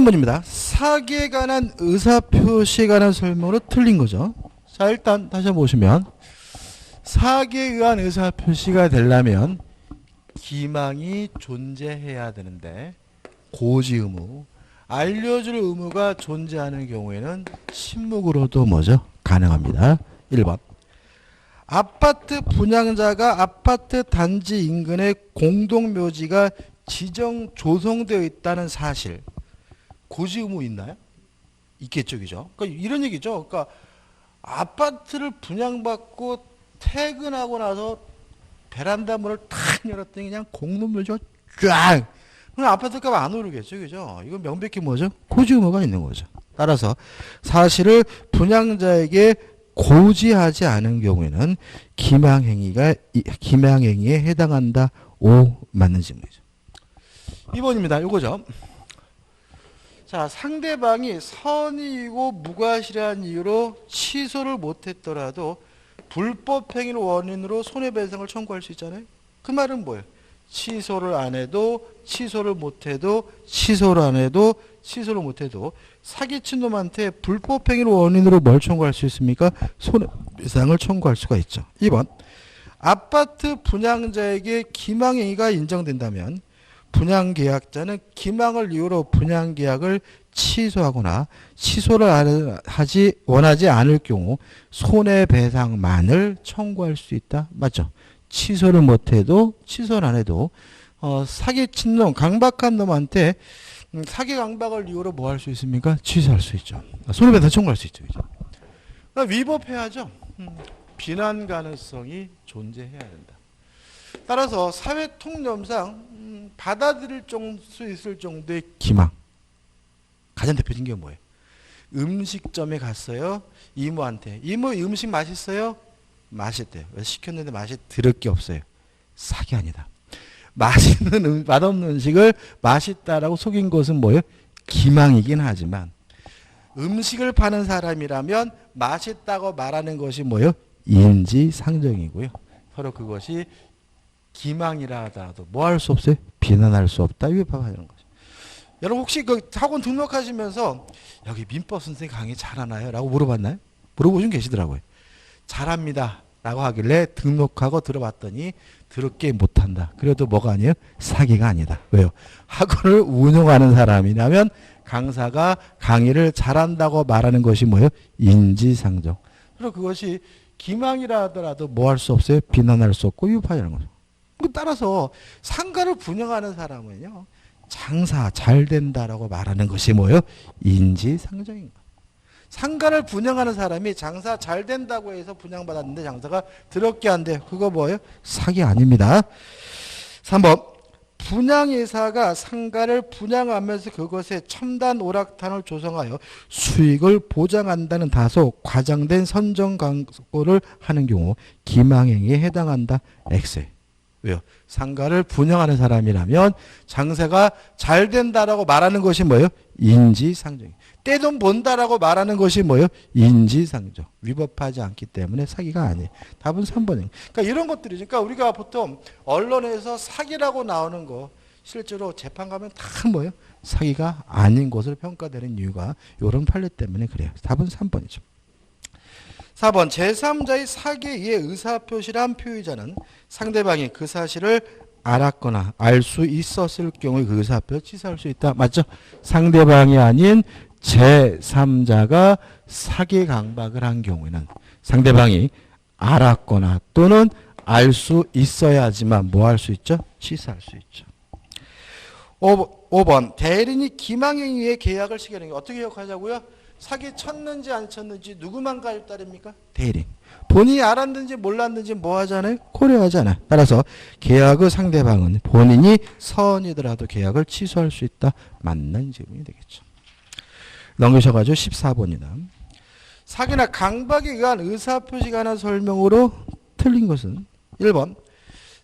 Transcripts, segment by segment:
13번입니다. 사기에 관한 의사표시에 관한 설명으로 틀린 거죠. 자, 일단 다시 한번 보시면 사기에 의한 의사표시가 되려면 기망이 존재해야 되는데 고지 의무, 알려줄 의무가 존재하는 경우에는 침묵으로도 뭐죠? 가능합니다. 1번. 아파트 분양자가 아파트 단지 인근에 공동묘지가 지정 조성되어 있다는 사실, 고지 의무 있나요? 있겠죠, 그죠? 그러니까 이런 얘기죠. 그러니까 아파트를 분양받고 퇴근하고 나서 베란다 문을 탁 열었더니 그냥 공동묘지가 쫙. 그럼 아파트 값 안 오르겠죠, 그죠? 이건 명백히 뭐죠? 고지 의무가 있는 거죠. 따라서 사실을 분양자에게 고지하지 않은 경우에는 기망행위에 해당한다. O 맞는 질문이죠. 2번입니다. 요거죠. 자, 상대방이 선의이고 무과실한 이유로 취소를 못했더라도 불법 행위를 원인으로 손해배상을 청구할 수 있잖아요. 그 말은 뭐예요? 취소를 안 해도, 취소를 못해도, 취소를 안 해도, 취소를 못해도 사기친 놈한테 불법 행위를 원인으로 뭘 청구할 수 있습니까? 손해배상을 청구할 수가 있죠. 2번. 아파트 분양자에게 기망행위가 인정된다면 분양계약자는 기망을 이유로 분양계약을 취소하거나 취소를 원하지 않을 경우 손해배상만을 청구할 수 있다. 맞죠? 취소를 못해도 취소를 안 해도 사기친 놈, 강박한 놈한테 사기 강박을 이유로 뭐 할 수 있습니까? 취소할 수 있죠. 손해배상 청구할 수 있죠. 그죠? 그러니까 위법해야죠. 비난 가능성이 존재해야 된다. 따라서 사회통념상 받아들일 수 있을 정도의 기망. 가장 대표적인 게 뭐예요? 음식점에 갔어요. 이모한테. 이모 음식 맛있어요? 맛있대요. 왜 시켰는데 맛이 들을 게 없어요? 사기 아니다. 맛없는 음식을 맛있다라고 속인 것은 뭐예요? 기망이긴 하지만 음식을 파는 사람이라면 맛있다고 말하는 것이 뭐예요? 인지상정이고요. 서로 그것이 기망이라 하더라도 뭐 할 수 없어요? 비난할 수 없다. 위법하는 거죠. 여러분 혹시 그 학원 등록하시면서 여기 민법 선생님 강의 잘하나요? 라고 물어봤나요? 물어보신 계시더라고요. 잘합니다. 라고 하길래 등록하고 들어봤더니 더럽게 못한다. 그래도 뭐가 아니에요? 사기가 아니다. 왜요? 학원을 운영하는 사람이라면 강사가 강의를 잘한다고 말하는 것이 뭐예요? 인지상정. 그리고 그것이 기망이라 하더라도 뭐 할 수 없어요? 비난할 수 없고 위법하다는 거죠. 따라서 상가를 분양하는 사람은요, 장사 잘 된다라고 말하는 것이 뭐예요? 인지상정인 거예요. 상가를 분양하는 사람이 장사 잘 된다고 해서 분양받았는데 장사가 더럽게 안 돼. 그거 뭐예요? 사기 아닙니다. 3번. 분양회사가 상가를 분양하면서 그것에 첨단 오락탄을 조성하여 수익을 보장한다는 다소 과장된 선정 광고를 하는 경우 기망행위에 해당한다. X. 왜요? 상가를 분양하는 사람이라면 장사가 잘 된다라고 말하는 것이 뭐예요? 인지상정. 떼돈 본다라고 말하는 것이 뭐예요? 인지상정. 위법하지 않기 때문에 사기가 아니에요. 답은 3번이에요. 그러니까 이런 것들이죠. 그러니까 우리가 보통 언론에서 사기라고 나오는 거 실제로 재판 가면 다 뭐예요? 사기가 아닌 것으로 평가되는 이유가 이런 판례 때문에 그래요. 답은 3번이죠. 4번. 제3자의 사기에 의해 의사표시를 한 표의자는 상대방이 그 사실을 알았거나 알 수 있었을 경우에 그 의사표를 취소할 수 있다. 맞죠? 상대방이 아닌 제3자가 사기 강박을 한 경우에는 상대방이 알았거나 또는 알 수 있어야지만 뭐 할 수 있죠? 취소할 수 있죠. 5번. 대리인이 기망행위에 계약을 시키는 게 어떻게 기억하자고요? 사기 쳤는지 안 쳤는지 누구만 가입 따릅니까? 대리인. 본인이 알았는지 몰랐는지 뭐 하잖아요? 고려하잖아요. 따라서 계약의 상대방은 본인이 선이더라도 계약을 취소할 수 있다. 맞는 질문이 되겠죠. 넘기셔가지고 14번이다. 사기나 강박에 의한 의사표시가 관한 설명으로 틀린 것은 1번.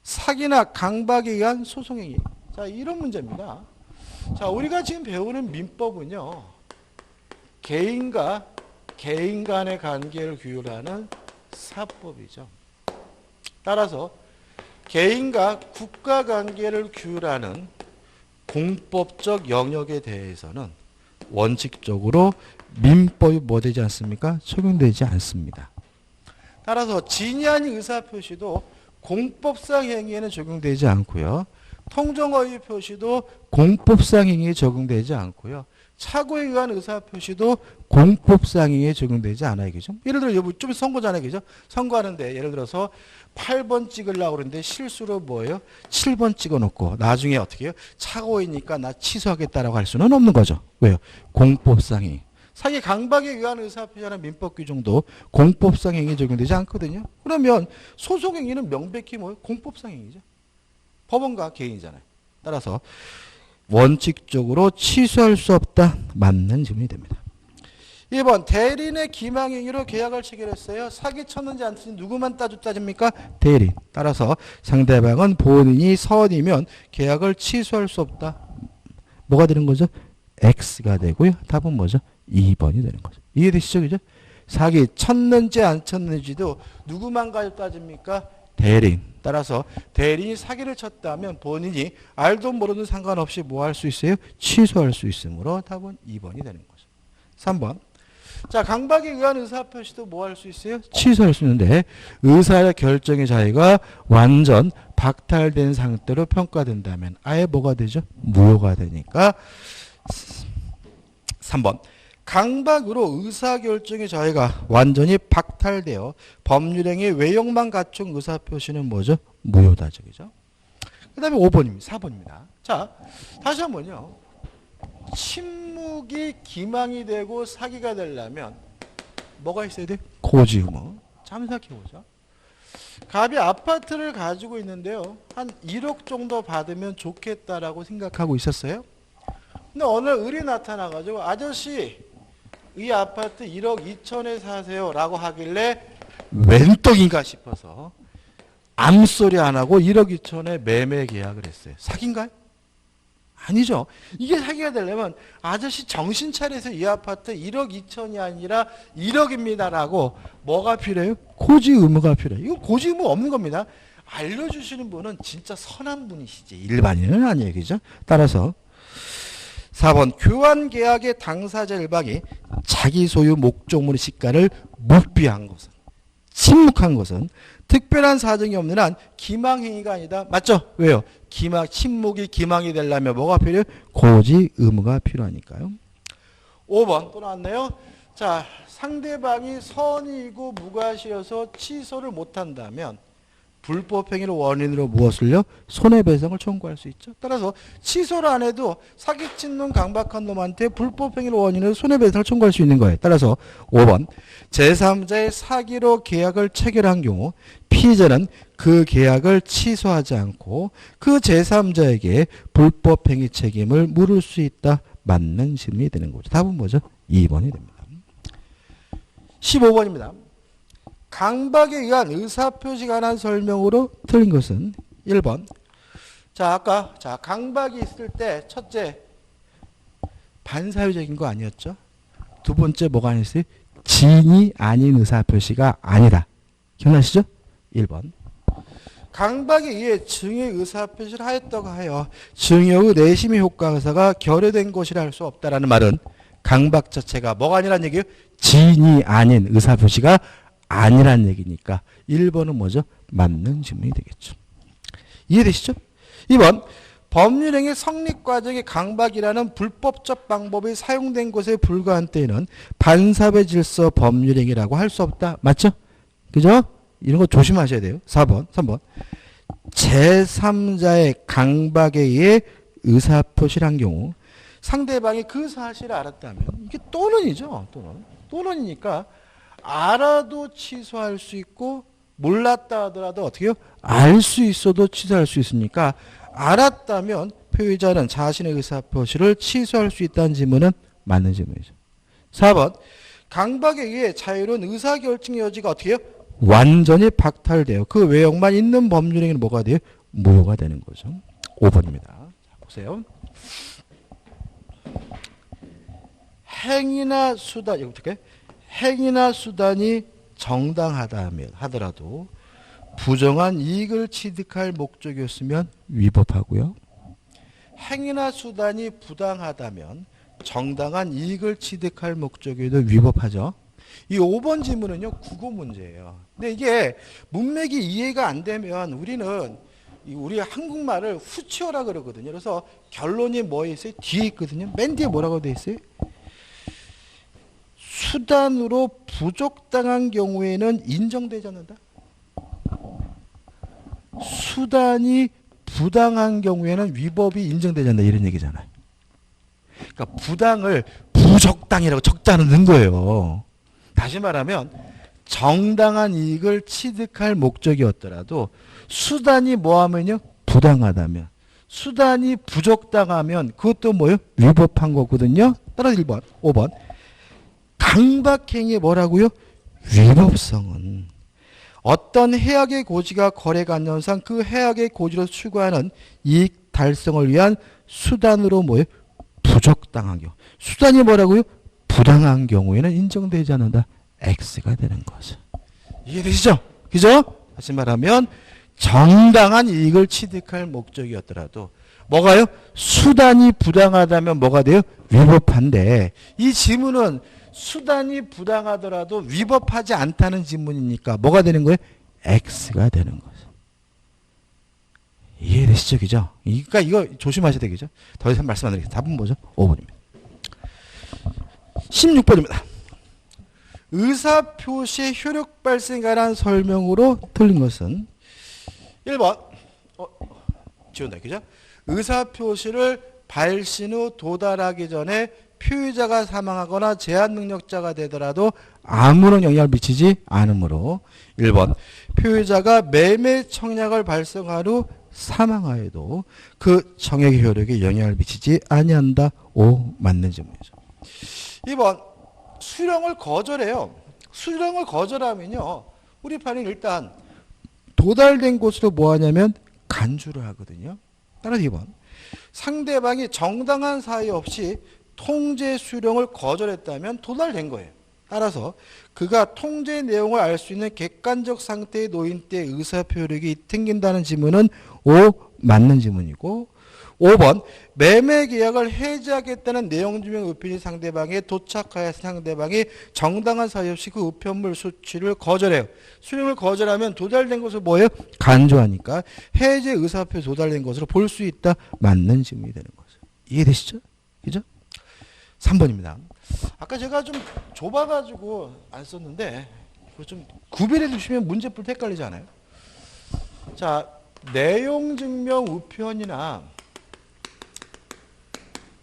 사기나 강박에 의한 소송행위. 자, 이런 문제입니다. 자, 우리가 지금 배우는 민법은요. 개인과 개인 간의 관계를 규율하는 사법이죠. 따라서 개인과 국가 관계를 규율하는 공법적 영역에 대해서는 원칙적으로 민법이 뭐 되지 않습니까? 적용되지 않습니다. 따라서 진이 아닌 의사표시도 공법상 행위에는 적용되지 않고요. 통정어휘 표시도 공법상 행위에 적용되지 않고요. 착오에 의한 의사표시도 공법상 행위에 적용되지 않아요. 그죠? 예를 들어 좀 선거잖아요. 그죠? 선거하는데 예를 들어서 8번 찍으려고 그러는데 실수로 뭐예요? 7번 찍어놓고 나중에 어떻게 해요? 착오이니까 나 취소하겠다라고 할 수는 없는 거죠. 왜요? 공법상 행위. 사기 강박에 의한 의사표시나 민법 규정도 공법상 행위에 적용되지 않거든요. 그러면 소송 행위는 명백히 뭐예요? 공법상 행위죠. 법원과 개인이잖아요. 따라서 원칙적으로 취소할 수 없다. 맞는 질문이 됩니다. 2번 대리인의 기망행위로 계약을 체결했어요. 사기쳤는지 안 쳤는지 누구만 따집니까? 대리인. 따라서 상대방은 본인이 선이면 계약을 취소할 수 없다. 뭐가 되는 거죠? X가 되고요. 답은 뭐죠? 2번이 되는 거죠. 이해되시죠? 그죠? 사기 쳤는지 안 쳤는지도 누구만 가지고 따집니까? 대리인. 따라서 대리인이 사기를 쳤다면 본인이 알도 모르는 상관없이 뭐 할 수 있어요? 취소할 수 있으므로 답은 2번이 되는 거죠. 3번. 자, 강박에 의한 의사표시도 뭐 할 수 있어요? 취소할 수 있는데 의사의 결정의 자유가 완전 박탈된 상태로 평가된다면 아예 뭐가 되죠? 무효가 되니까 3번. 강박으로 의사결정의 자유가 완전히 박탈되어 법률행위 외형만 갖춘 의사표시는 뭐죠? 무효다죠. 그죠? 그 다음에 5번입니다. 4번입니다. 자, 다시 한번요. 침묵이 기망이 되고 사기가 되려면 뭐가 있어야 돼? 고지 의무. 잠 생각해보자. 갑이 아파트를 가지고 있는데요. 한 1억 정도 받으면 좋겠다라고 생각하고 있었어요. 근데 어느 을이 나타나가지고 아저씨 이 아파트 1억 2천에 사세요 라고 하길래 웬 떡인가 싶어서 암소리 안 하고 1억 2천에 매매 계약을 했어요. 사기인가요? 아니죠. 이게 사기가 되려면 아저씨 정신 차려서 이 아파트 1억 2천이 아니라 1억입니다 라고 뭐가 필요해요? 고지 의무가 필요해요. 이거 고지 의무 없는 겁니다. 알려주시는 분은 진짜 선한 분이시지 일반인은 아니에요. 그죠? 따라서 4번 교환 계약의 당사자 일방이 자기 소유 목적물의 시가를 묵비한 것은 침묵한 것은 특별한 사정이 없는 한 기망행위가 아니다. 맞죠? 왜요? 침묵이 기망이 되려면 뭐가 필요해요? 고지 의무가 필요하니까요. 5번 또 나왔네요. 자, 상대방이 선의이고 무과실여서 취소를 못한다면 불법행위를 원인으로 무엇을요? 손해배상을 청구할 수 있죠. 따라서 취소를 안 해도 사기친 놈 강박한 놈한테 불법행위를 원인으로 손해배상을 청구할 수 있는 거예요. 따라서 5번 제3자의 사기로 계약을 체결한 경우 피의자는 그 계약을 취소하지 않고 그 제3자에게 불법행위 책임을 물을 수 있다. 맞는 질문이 되는 거죠. 답은 뭐죠? 2번이 됩니다. 15번입니다. 강박에 의한 의사표시에 관한 설명으로 틀린 것은 1번. 자, 아까 강박이 있을 때 첫째 반사회적인 거 아니었죠? 두 번째 뭐가 아니었어요? 진이 아닌 의사표시가 아니다. 기억나시죠? 1번. 강박에 의해 증의 의사표시를 하였다고 하여 증여의 내심의 효과사가 결여된 것이라 할 수 없다라는 말은 강박 자체가 뭐가 아니란 얘기예요? 진이 아닌 의사표시가 아니란 얘기니까 1번은 뭐죠? 맞는 질문이 되겠죠. 이해되시죠? 2번 법률행위 성립 과정에 강박이라는 불법적 방법이 사용된 것에 불과한 때에는 반사회 질서 법률행위라고 할 수 없다. 맞죠? 그죠? 이런 거 조심하셔야 돼요. 4번 3번 제3자의 강박에 의해 의사표시를 한 경우 상대방이 그 사실을 알았다면 이게 또는이죠. 또는이니까 알아도 취소할 수 있고 몰랐다 하더라도 어떻게 해요? 알 수 있어도 취소할 수 있으니까 알았다면 표의자는 자신의 의사표시를 취소할 수 있다는 질문은 맞는 질문이죠. 4번 강박에 의해 자유로운 의사결정의 여지가 어떻게 해요? 완전히 박탈돼요. 그 외형만 있는 법률행위는 뭐가 돼요? 무효가 되는 거죠. 5번입니다. 자, 보세요. 행위나 수단, 이거 어떻게? 행위나 수단이 정당하다면 하더라도 부정한 이익을 취득할 목적이었으면 위법하고요. 행위나 수단이 부당하다면 정당한 이익을 취득할 목적에도 위법하죠. 이 5번 질문은요, 국어 문제예요. 근데 이게 문맥이 이해가 안 되면 우리는 우리 한국말을 후치어라 그러거든요. 그래서 결론이 뭐에 있어요? 뒤에 있거든요. 맨 뒤에 뭐라고 돼 있어요? 수단으로 부족당한 경우에는 인정되지 않는다. 수단이 부당한 경우에는 위법이 인정되지 않는다. 이런 얘기잖아요. 그러니까 부당을 부적당이라고 적당히 넣은 거예요. 다시 말하면 정당한 이익을 취득할 목적이었더라도 수단이 뭐하면요? 부당하다면. 수단이 부적당하면 그것도 뭐예요? 위법한 거거든요. 따라서 1번, 5번. 강박행위 뭐라고요? 위법성은 어떤 해악의 고지가 거래 관념상 그 해악의 고지로 추구하는 이익 달성을 위한 수단으로 뭐예요? 부적당한 경우. 수단이 뭐라고요? 부당한 경우에는 인정되지 않는다. X가 되는 거죠. 이해되시죠? 그죠? 다시 말하면 정당한 이익을 취득할 목적이었더라도 뭐가요? 수단이 부당하다면 뭐가 돼요? 위법한데 이 지문은 수단이 부당하더라도 위법하지 않다는 지문이니까 뭐가 되는 거예요? X가 되는 거죠. 이해되시죠? 그죠? 그러니까 이거 조심하셔야 되겠죠? 더 이상 말씀 안 드리겠습니다. 답은 뭐죠? 5번입니다. 16번입니다. 의사표시의 효력 발생에 관한 설명으로 틀린 것은 1번 지운다. 그죠? 의사표시를 발신 후 도달하기 전에 표의자가 사망하거나 제한 능력자가 되더라도 아무런 영향을 미치지 않으므로 1번 표의자가 매매 청약을 발송한 후 사망하여도 그 청약의 효력에 영향을 미치지 아니한다. 5 맞는 질문이죠. 2번 수령을 거절해요. 수령을 거절하면요. 우리 판은 일단 도달된 곳으로 뭐 하냐면 간주를 하거든요. 따라서 2번 상대방이 정당한 사유 없이 통제 수령을 거절했다면 도달된 거예요. 따라서 그가 통제 내용을 알 수 있는 객관적 상태에 놓인 때 의사표력이 생긴다는 지문은 5 맞는 지문이고 5번 매매 계약을 해지하겠다는 내용 증명 의편이 상대방에 도착하여 상대방이 정당한 사유 없이 그 의편물 수취를 거절해요. 수령을 거절하면 도달된 것을 뭐예요? 간주하니까 해제 의사표 도달된 것으로 볼 수 있다. 맞는 지문이 되는 거죠. 이해되시죠? 그죠? 3번입니다. 아까 제가 좀 좁아가지고 안 썼는데 좀 구별해 두시면 문제 풀 때 헷갈리지 않아요? 자, 내용 증명 우편이나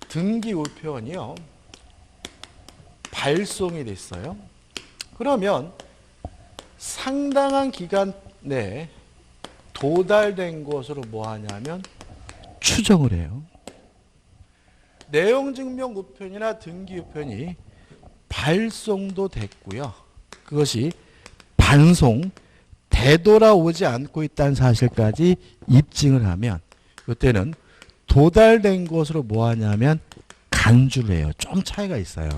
등기 우편이요. 발송이 됐어요. 그러면 상당한 기간 내에 도달된 것으로 뭐 하냐면 추정을 해요. 내용 증명 우편이나 등기 우편이 발송도 됐고요. 그것이 반송, 되돌아오지 않고 있다는 사실까지 입증을 하면 이때는 도달된 것으로 뭐 하냐면 간주를 해요. 좀 차이가 있어요.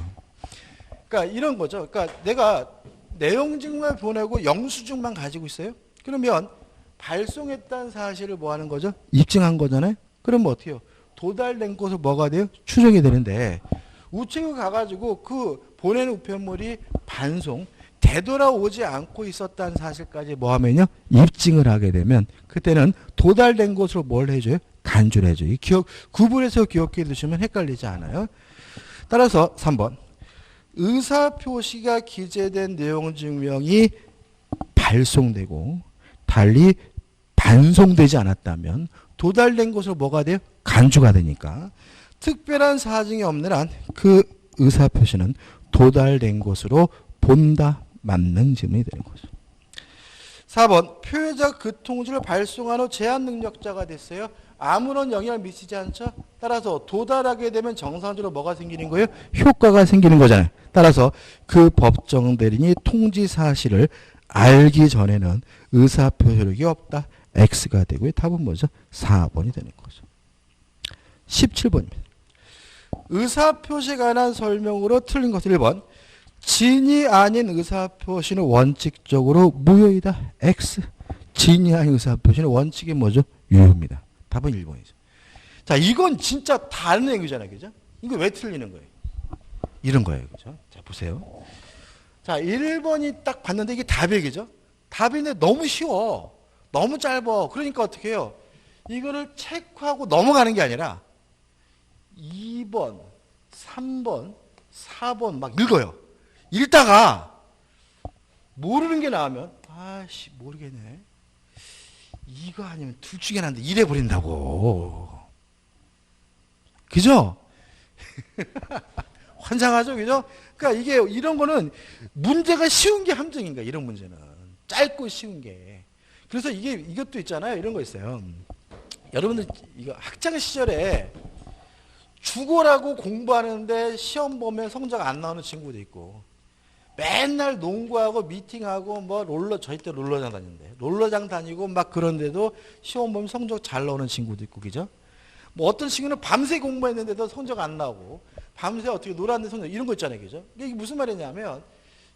그러니까 이런 거죠. 그러니까 내가 내용 증명을 보내고 영수증만 가지고 있어요. 그러면 발송했다는 사실을 뭐 하는 거죠? 입증한 거잖아요. 그러면 어떻게 해요? 도달된 것은 뭐가 돼요? 추정이 되는데 우측에 가가지고 그 보낸 우편물이 반송, 되돌아오지 않고 있었다는 사실까지 뭐 하면요? 입증을 하게 되면 그때는 도달된 것으로 뭘 해줘요? 간주를 해줘요. 이 구분해서 기억해 두시면 헷갈리지 않아요. 따라서 3번 의사표시가 기재된 내용 증명이 발송되고 달리 반송되지 않았다면 도달된 것으로 뭐가 돼요? 간주가 되니까 특별한 사정이 없는 한 그 의사표시는 도달된 것으로 본다. 맞는 질문이 되는 거죠. 4번 표의자 그 통지를 발송한 후 제한 능력자가 됐어요. 아무런 영향을 미치지 않죠. 따라서 도달하게 되면 정상적으로 뭐가 생기는 거예요? 효과가 생기는 거잖아요. 따라서 그 법정 대리인이 통지 사실을 알기 전에는 의사표시력이 없다. X가 되고요. 답은 뭐죠? 4번이 되는 거죠. 17번입니다. 의사표시에 관한 설명으로 틀린 것 1번 진이 아닌 의사표시는 원칙적으로 무효이다. X. 진이 아닌 의사표시는 원칙이 뭐죠? 유효입니다. 답은 1번이죠. 자, 이건 진짜 다른 얘기잖아요. 그죠? 이거 왜 틀리는 거예요? 이런 거예요. 그죠? 자, 보세요. 자, 1번이 딱 봤는데 이게 답이겠죠? 답인데 너무 쉬워. 너무 짧아. 그러니까 어떻게 해요? 이거를 체크하고 넘어가는 게 아니라 2번, 3번, 4번 막 읽어요. 읽다가 모르는 게 나오면 아씨 모르겠네. 이거 아니면 둘 중에 하나인데 이래 버린다고. 그죠? 환장하죠, 그죠? 그러니까 이게 이런 거는 문제가 쉬운 게 함정인 거야. 이런 문제는 짧고 쉬운 게. 그래서 이것도 있잖아요. 이런 거 있어요. 여러분들 이거 학창 시절에 죽어라고 공부하는데 시험 보면 성적 안 나오는 친구도 있고, 맨날 농구하고 미팅하고 뭐 저희 때 롤러장 다녔는데 롤러장 다니고 막 그런데도 시험 보면 성적 잘 나오는 친구도 있고, 그죠? 뭐 어떤 친구는 밤새 공부했는데도 성적 안 나오고, 밤새 어떻게 놀았는데 성적, 이런 거 있잖아요, 그죠? 이게 무슨 말이냐면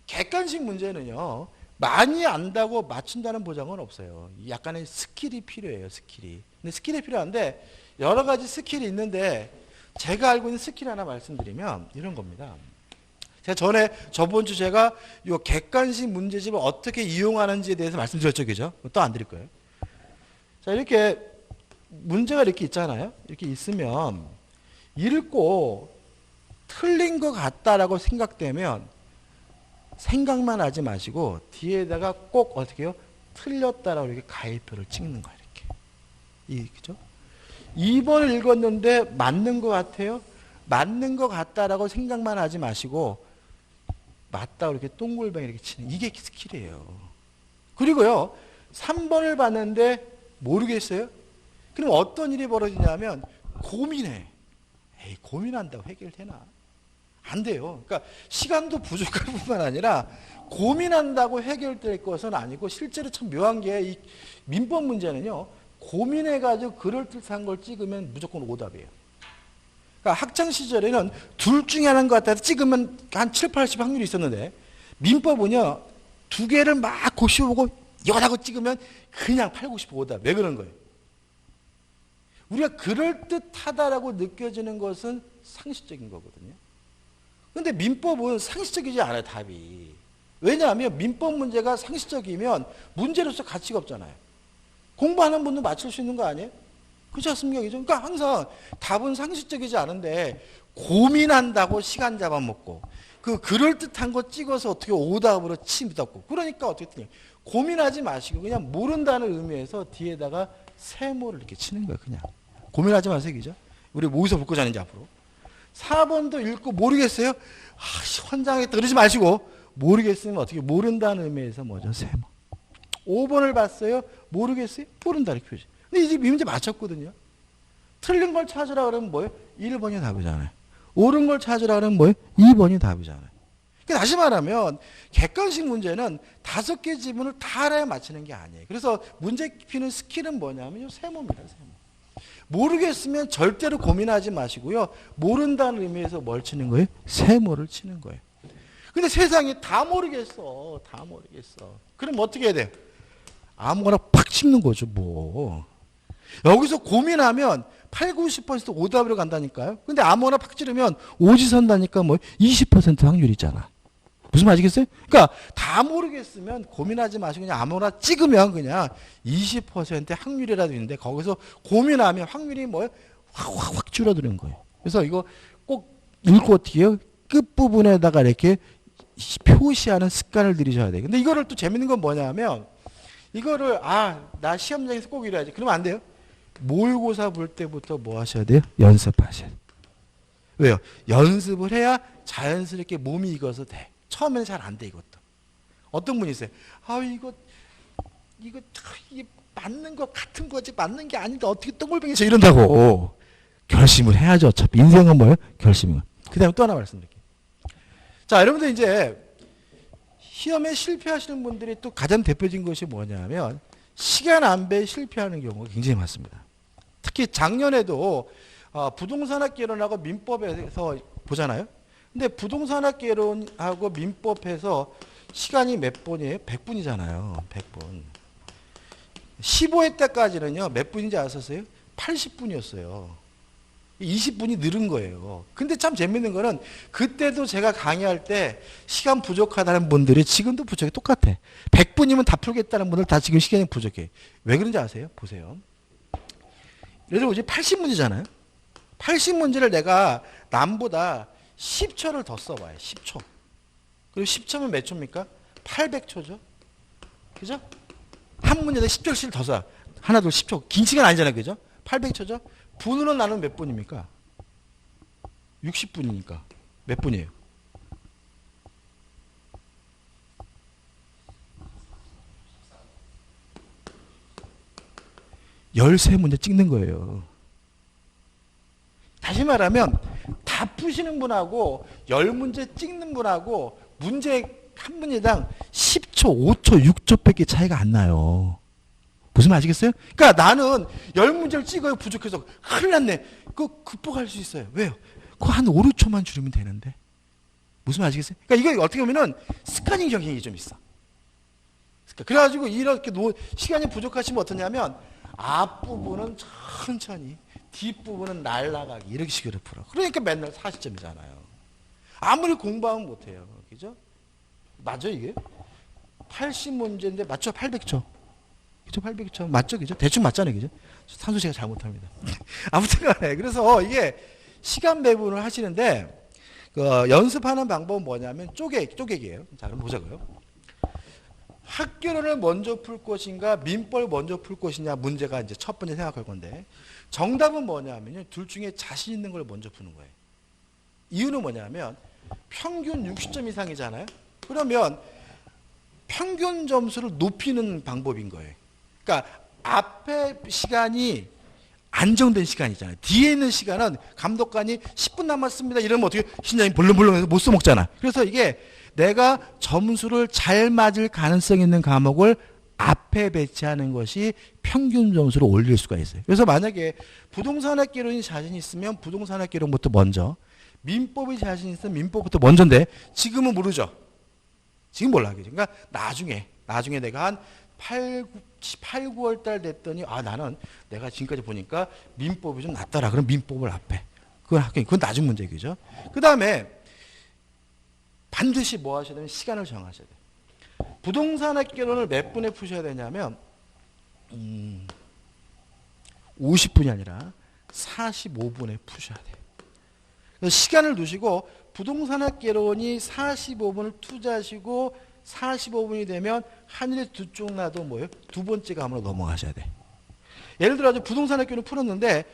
객관식 문제는요, 많이 안다고 맞춘다는 보장은 없어요. 약간의 스킬이 필요해요, 스킬이. 근데 스킬이 필요한데 여러 가지 스킬이 있는데, 제가 알고 있는 스킬 하나 말씀드리면 이런 겁니다. 제가 저번 주 제가 이 객관식 문제집을 어떻게 이용하는지에 대해서 말씀드렸죠, 그죠? 또 안 드릴 거예요. 자, 이렇게 문제가 이렇게 있잖아요. 이렇게 있으면 읽고 틀린 것 같다라고 생각되면 생각만 하지 마시고 뒤에다가 꼭 어떻게 해요? 틀렸다라고 이렇게 가위표를 찍는 거예요, 이렇게. 그죠? 2번을 읽었는데 맞는 것 같아요? 맞는 것 같다라고 생각만 하지 마시고 맞다고 이렇게 동글뱅이 이렇게 치는, 이게 스킬이에요. 그리고요, 3번을 봤는데 모르겠어요? 그럼 어떤 일이 벌어지냐면 고민해. 에이, 고민한다고 해결되나? 안 돼요. 그러니까 시간도 부족할 뿐만 아니라 고민한다고 해결될 것은 아니고, 실제로 참 묘한 게 이 민법 문제는요, 고민해가지고 그럴듯한 걸 찍으면 무조건 오답이에요. 그러니까 학창 시절에는 둘 중에 하나인 것 같아서 찍으면 한 7, 80 확률이 있었는데, 민법은요, 두 개를 막 고시보고 이거라고 찍으면 그냥 8, 90 오답. 왜 그런 거예요? 우리가 그럴듯하다라고 느껴지는 것은 상식적인 거거든요. 그런데 민법은 상식적이지 않아요, 답이. 왜냐하면 민법 문제가 상식적이면 문제로서 가치가 없잖아요. 공부하는 분도 맞출 수 있는 거 아니에요? 그렇지 않습니까? 그러니까 항상 답은 상식적이지 않은데 고민한다고 시간 잡아먹고, 그럴듯한 거 찍어서 어떻게 오답으로 치묻었고, 그러니까 어떻게 고민하지 마시고 그냥 모른다는 의미에서 뒤에다가 세모를 이렇게 치는 거예요. 그냥 고민하지 마세요, 그죠? 우리 어디서 붙고 자는지 앞으로. 4번도 읽고 모르겠어요? 환장했다 그러지 마시고, 모르겠으면 어떻게 모른다는 의미에서 뭐죠? 세모. 5번을 봤어요? 모르겠어요? 모른다 이렇게 표시. 근데 이제 이 문제 맞췄거든요. 틀린 걸 찾으라 그러면 뭐예요? 1번이 답이잖아요. 옳은 걸 찾으라 그러면 뭐예요? 2번이 답이잖아요. 그러니까 다시 말하면 객관식 문제는 5개 지문을 다 알아야 맞히는 게 아니에요. 그래서 문제 피는 스킬은 뭐냐면 세모입니다. 세모. 모르겠으면 절대로 고민하지 마시고요. 모른다는 의미에서 뭘 치는 거예요? 세모를 치는 거예요. 근데 세상에 다 모르겠어. 다 모르겠어. 그럼 어떻게 해야 돼요? 아무거나 팍 찍는 거죠, 뭐. 여기서 고민하면 8, 90% 오답으로 간다니까요. 근데 아무거나 팍 찌르면 오지선다니까 뭐 20% 확률 있잖아. 무슨 말이겠어요? 그러니까 다 모르겠으면 고민하지 마시고 그냥 아무거나 찍으면 그냥 20%의 확률이라도 있는데, 거기서 고민하면 확률이 뭐예요? 확 줄어드는 거예요. 그래서 이거 꼭 읽고 어떻게 해요? 끝부분에다가 이렇게 표시하는 습관을 들이셔야 돼요. 근데 이거를 또 재밌는 건 뭐냐면, 이거를 나 시험장에서 꼭 이래야지. 그러면 안 돼요. 모의고사 볼 때부터 뭐 하셔야 돼요? 연습하셔야 돼요. 왜요? 연습을 해야 자연스럽게 몸이 익어서 돼. 처음에는 잘 안 돼, 이것도. 어떤 분이 있어요. 이게 맞는 것 같은 거지, 맞는 게 아닌데 어떻게 똥골뱅이쳐 이런다고. 결심을 해야죠. 어차피 인생은 뭐예요? 결심은. 그 다음에 또 하나 말씀드릴게요. 자, 여러분들 이제 시험에 실패하시는 분들이 또 가장 대표적인 것이 뭐냐면 시간 안배에 실패하는 경우가 굉장히 많습니다. 특히 작년에도 부동산학개론하고 민법에서 보잖아요. 근데 부동산학개론하고 민법에서 시간이 몇 분이에요? 100분이잖아요. 100분. 15회 때까지는요. 몇 분인지 아셨어요? 80분이었어요. 20분이 늘은 거예요. 근데 참 재밌는 거는 그때도 제가 강의할 때 시간 부족하다는 분들이 지금도 부족해. 똑같아. 100분이면 다 풀겠다는 분들 다 지금 시간이 부족해. 왜 그런지 아세요? 보세요. 예를 들어 이제 80문제잖아요. 80문제를 내가 남보다 10초를 더 써봐요. 10초. 그리고 10초면 몇 초입니까? 800초죠. 그죠? 한 문제에 10초씩 더 써. 하나, 둘, 10초. 긴 시간 아니잖아요. 그죠? 800초죠? 분으로 나누면 몇 분입니까? 60분이니까. 몇 분이에요? 열세 문제 찍는 거예요. 다시 말하면 다 푸시는 분하고 10문제 찍는 분하고 문제 한 문제당 10초, 5초, 6초밖에 차이가 안 나요. 무슨 말 아시겠어요? 그러니까 나는 10문제를 찍어요. 부족해서 큰일 났네. 그거 극복할 수 있어요. 왜요? 그거 한 5, 6초만 줄이면 되는데. 무슨 말 아시겠어요? 그러니까 이거 어떻게 보면은 습관인 경향이 좀 있어. 그래가지고 이렇게 시간이 부족하시면 어떠냐면 앞부분은 천천히 뒷부분은 날라가기 이렇게 식으로 풀어. 그러니까 맨날 40점이잖아요. 아무리 공부하면 못해요. 그죠? 맞아 이게? 80문제인데 맞죠? 800초. 그죠? 800초. 맞죠? 그죠? 대충 맞잖아요. 그죠? 산수 제가 잘못합니다. 아무튼 간에. 그래서 이게 시간 배분을 하시는데 연습하는 방법은 뭐냐면 쪼개기예요. 자, 그럼 보자고요. 학교론을 먼저 풀 것인가 민법을 먼저 풀 것이냐 문제가 이제 첫 번째 생각할 건데 정답은 뭐냐면요. 둘 중에 자신 있는 걸 먼저 푸는 거예요. 이유는 뭐냐면 평균 60점 이상이잖아요. 그러면 평균 점수를 높이는 방법인 거예요. 그러니까 앞에 시간이 안정된 시간이잖아요. 뒤에 있는 시간은 감독관이 10분 남았습니다. 이러면 어떻게 심장이 벌렁벌렁해서 못 써먹잖아. 그래서 이게 내가 점수를 잘 맞을 가능성 있는 과목을 앞에 배치하는 것이 평균 점수를 올릴 수가 있어요. 그래서 만약에 부동산학개론이 자신 있으면 부동산학개론부터 먼저, 민법이 자신 있으면 민법부터 먼저인데 지금은 모르죠. 지금 몰라. 그러니까 나중에 내가 한 8, 9월 달 됐더니 나는 내가 지금까지 보니까 민법이 좀 낫더라. 그럼 민법을 앞에. 그건 나중 문제겠죠. 그 다음에 반드시 뭐 하셔야 되면 시간을 정하셔야 돼요. 부동산학개론을 몇 분에 푸셔야 되냐면 50분이 아니라 45분에 푸셔야 돼요. 그래서 시간을 두시고 부동산학개론이 45분을 투자하시고 45분이 되면 하늘의 두 쪽 나도 뭐예요? 두 번째 과목으로 넘어가셔야 돼. 예를 들어 부동산학개론 풀었는데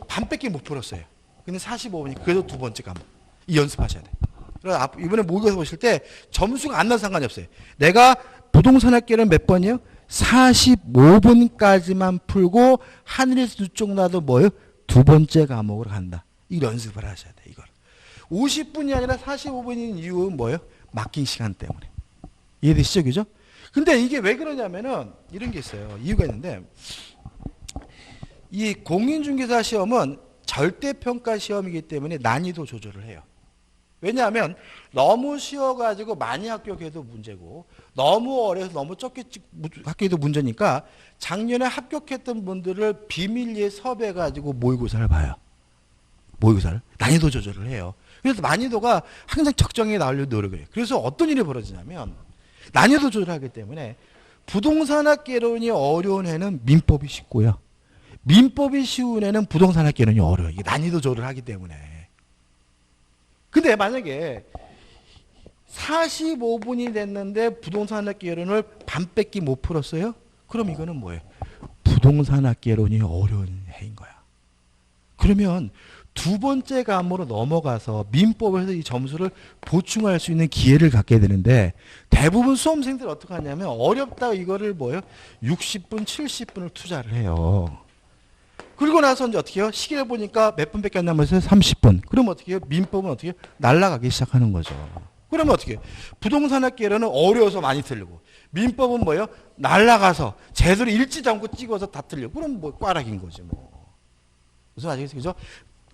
반밖에 못 풀었어요. 근데 45분이 그래도 두 번째 과목. 이 연습하셔야 돼. 그래서 이번에 모의고사 보실 때 점수가 안 나도 상관이 없어요. 내가 부동산학개론 몇 번이요? 45분까지만 풀고 하늘에서 두 쪽 나도 뭐예요? 두 번째 과목으로 간다. 이걸 연습을 하셔야 돼. 이걸. 50분이 아니라 45분인 이유는 뭐예요? 맡긴 시간 때문에. 이해되시죠? 그죠? 근데 이게 왜 그러냐면은 이런 게 있어요. 이유가 있는데 이 공인중개사 시험은 절대평가 시험이기 때문에 난이도 조절을 해요. 왜냐하면 너무 쉬워가지고 많이 합격해도 문제고 너무 어려서 너무 적게 합격해도 문제니까 작년에 합격했던 분들을 비밀리에 섭외해가지고 모의고사를 봐요. 모의고사를. 난이도 조절을 해요. 그래서 난이도가 항상 적정하게 나오려고 노력을 해요. 그래서 어떤 일이 벌어지냐면 난이도 조절하기 때문에 부동산학개론이 어려운 애는 민법이 쉽고요. 민법이 쉬운 애는 부동산학개론이 어려워요. 이게 난이도 조절을 하기 때문에. 근데 만약에 45분이 됐는데 부동산학개론을 반밖에 못 풀었어요? 그럼 이거는 뭐예요? 부동산학개론이 어려운 해인 거야. 그러면 두 번째 과목으로 넘어가서 민법에서 이 점수를 보충할 수 있는 기회를 갖게 되는데 대부분 수험생들이 어떻게 하냐면 어렵다 이거를 뭐예요? 60분, 70분을 투자를 해요. 그리고 나서 이제 어떻게 해요? 시계를 보니까 몇 분밖에 안 남아서 30분. 그럼 어떻게 해요? 민법은 어떻게 해요? 날아가기 시작하는 거죠. 그러면 어떻게 해요? 부동산학개론은 어려워서 많이 틀리고 민법은 뭐예요? 날아가서 제대로 읽지 않고 찍어서 다 틀리고 그럼 뭐 꽈락인 거지 뭐. 무슨 아시겠어요? 그죠?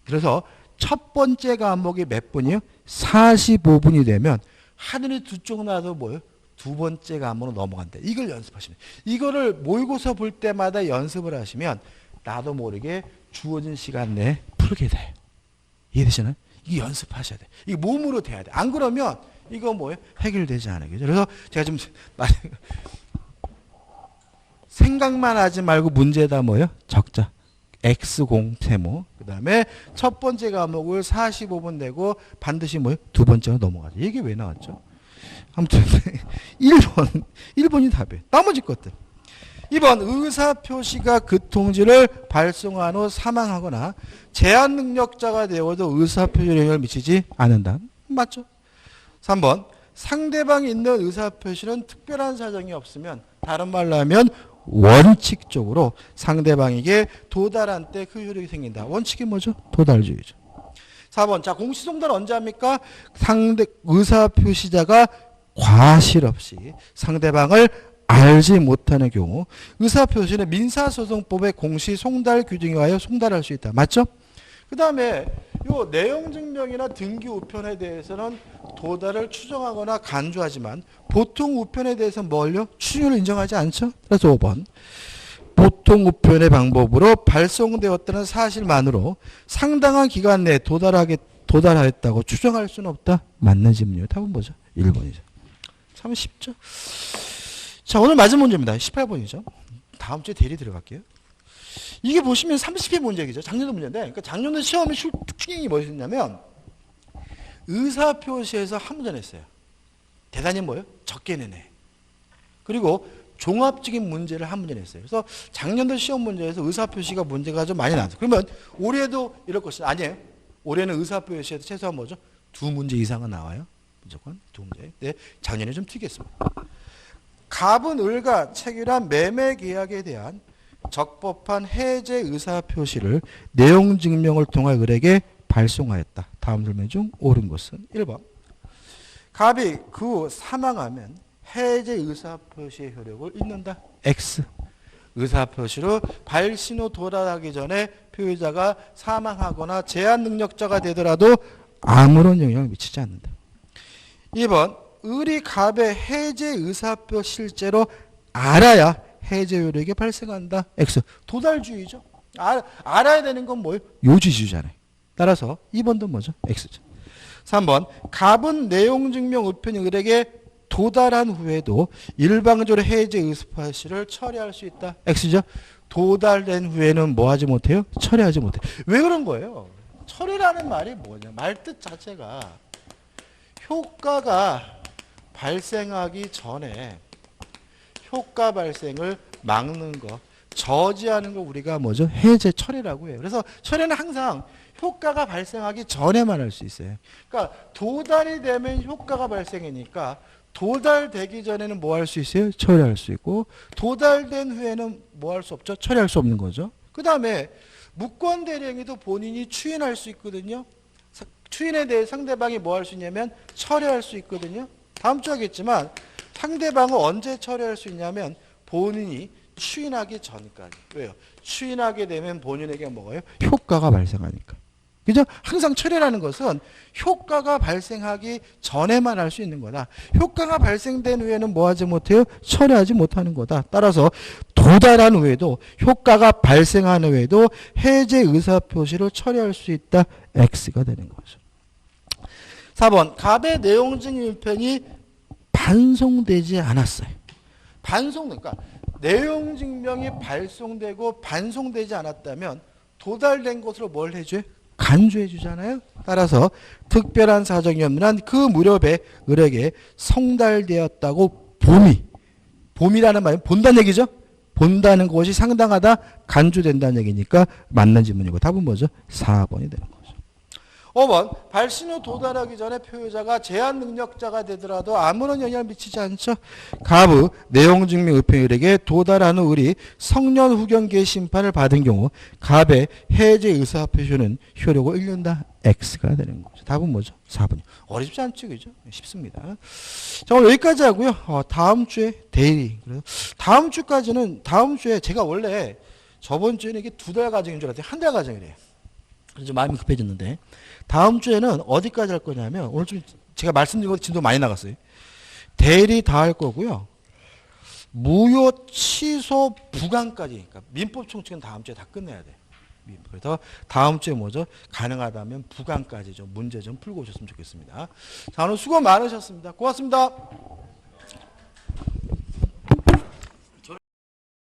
그래서 첫 번째 과목이 몇 분이에요? 45분이 되면 하늘이 두 쪽 나서 뭐예요? 두 번째 과목으로 넘어간다. 이걸 연습하시면 이거를 모의고사 볼 때마다 연습을 하시면 나도 모르게 주어진 시간 내에 풀게 돼요. 이해되시나요? 이게 연습하셔야 돼. 이게 몸으로 돼야 돼. 안 그러면 이거 뭐예요? 해결되지 않아요. 그래서 제가 좀 생각만 하지 말고 문제에다 뭐예요? 적자. X0 세모. 그 다음에 첫 번째 과목을 45분 내고 반드시 뭐예요? 두 번째로 넘어가죠. 이게 왜 나왔죠? 아무튼 1번이 답이에요. 나머지 것들. 2번 의사표시가 그 통지를 발송한 후 사망하거나 제한 능력자가 되어도 의사표시에 영향을 미치지 않는다. 맞죠? 3번 상대방이 있는 의사표시는 특별한 사정이 없으면 다른 말로 하면 원칙적으로 상대방에게 도달한 때 그 효력이 생긴다. 원칙이 뭐죠? 도달주의죠. 4번 자 공시송달 언제 합니까? 상대 의사표시자가 과실 없이 상대방을 알지 못하는 경우 의사표시는 민사소송법의 공시송달 규정에 의하여 송달할 수 있다. 맞죠? 그 다음에 요 내용증명이나 등기 우편에 대해서는 도달을 추정하거나 간주하지만 보통 우편에 대해서는 뭘요? 추진을 인정하지 않죠? 그래서 5번 보통 우편의 방법으로 발송되었다는 사실만으로 상당한 기간 내에 도달하였다고 추정할 수는 없다. 맞는 질문이요. 답은 뭐죠? 1번이죠. 참 쉽죠? 자, 오늘 맞은 문제입니다. 18번이죠. 다음 주에 대리 들어갈게요. 이게 보시면 30회 문제이죠. 작년도 문제인데, 그러니까 작년도 시험의 특징이 뭐였냐면 의사표시에서 한 문제 냈어요. 대단히 뭐예요? 적게 내네. 그리고 종합적인 문제를 한 문제 냈어요. 그래서 작년도 시험 문제에서 의사표시가 문제가 좀 많이 나왔어요. 그러면 올해도 이럴 것이 아니에요. 올해는 의사표시에서 최소한 뭐죠? 두 문제 이상은 나와요. 무조건 두 문제. 네, 작년에 좀 튀겠습니다. 갑은 을과 체결한 매매 계약에 대한 적법한 해제 의사표시를 내용 증명을 통해 을에게 발송하였다. 다음 설명 중 옳은 것은 1번. 갑이 그 후 사망하면 해제 의사표시의 효력을 잃는다. X. 의사표시로 발신 후 도달하기 전에 표의자가 사망하거나 제한 능력자가 되더라도 아무런 영향을 미치지 않는다. 2번. 을이 갑의 해제 의사표 실제로 알아야 해제 효력이 발생한다. X. 도달주의죠. 알아야 되는 건 뭐예요? 요지주의잖아요. 따라서 2번도 뭐죠? X죠. 3번. 갑은 내용 증명 우편이 을에게 도달한 후에도 일방적으로 해제 의사표시를 처리할 수 있다. X죠. 도달된 후에는 뭐 하지 못해요? 처리하지 못해요. 왜 그런 거예요? 처리라는 말이 뭐냐? 말뜻 자체가 효과가 발생하기 전에 효과 발생을 막는 거, 저지하는 거 우리가 뭐죠? 해제 처리라고 해요. 그래서 처리는 항상 효과가 발생하기 전에만 할 수 있어요. 그러니까 도달이 되면 효과가 발생이니까 도달되기 전에는 뭐 할 수 있어요? 처리할 수 있고 도달된 후에는 뭐 할 수 없죠? 처리할 수 없는 거죠. 그 다음에 무권 대리행위도 본인이 추인할 수 있거든요. 추인에 대해 상대방이 뭐 할 수 있냐면 처리할 수 있거든요. 다음 주 하겠지만 상대방을 언제 처리할 수 있냐면 본인이 추인하기 전까지. 왜요? 추인하게 되면 본인에게 뭐가요? 효과가 발생하니까. 그죠? 항상 처리라는 것은 효과가 발생하기 전에만 할 수 있는 거다. 효과가 발생된 후에는 뭐 하지 못해요? 처리하지 못하는 거다. 따라서 도달한 후에도 효과가 발생한 후에도 해제 의사표시를 처리할 수 있다. X가 되는 거죠. 4번. 갑의 내용증명 우편이 반송되지 않았어요. 그러니까 내용 증명이 발송되고 반송되지 않았다면 도달된 것으로 뭘 해줘요? 간주해 주잖아요. 따라서 특별한 사정이 없는 한 그 무렵에 을에게 성달되었다고 봄이라는 말은 본다는 얘기죠. 본다는 것이 상당하다 간주된다는 얘기니까 맞는 질문이고 답은 뭐죠? 4번이 되는 거죠. 5번. 발신 후 도달하기 전에 표의자가 제한 능력자가 되더라도 아무런 영향을 미치지 않죠. 갑의 내용 증명 의표일에게 도달한 후 을이 성년 후견기의 심판을 받은 경우 갑의 해제 의사표시는 효력을 잃는다. X가 되는 거죠. 답은 뭐죠? 4번이요. 어렵지 않죠, 그죠? 쉽습니다. 자, 오늘 여기까지 하고요. 다음 주에 데일리. 다음 주에 제가 원래 저번 주에는 이게 2달 과정인 줄 알았더니 1달 과정이래요. 그래서 좀 마음이 급해졌는데 다음 주에는 어디까지 할 거냐면 오늘 좀 제가 말씀드린 것 진도 많이 나갔어요. 대리 다 할 거고요. 무효 취소 부관까지. 그러니까 민법 총칙은 다음 주에 다 끝내야 돼. 그래서 다음 주에 뭐죠? 가능하다면 부관까지 좀 문제 좀 풀고 오셨으면 좋겠습니다. 자, 오늘 수고 많으셨습니다. 고맙습니다.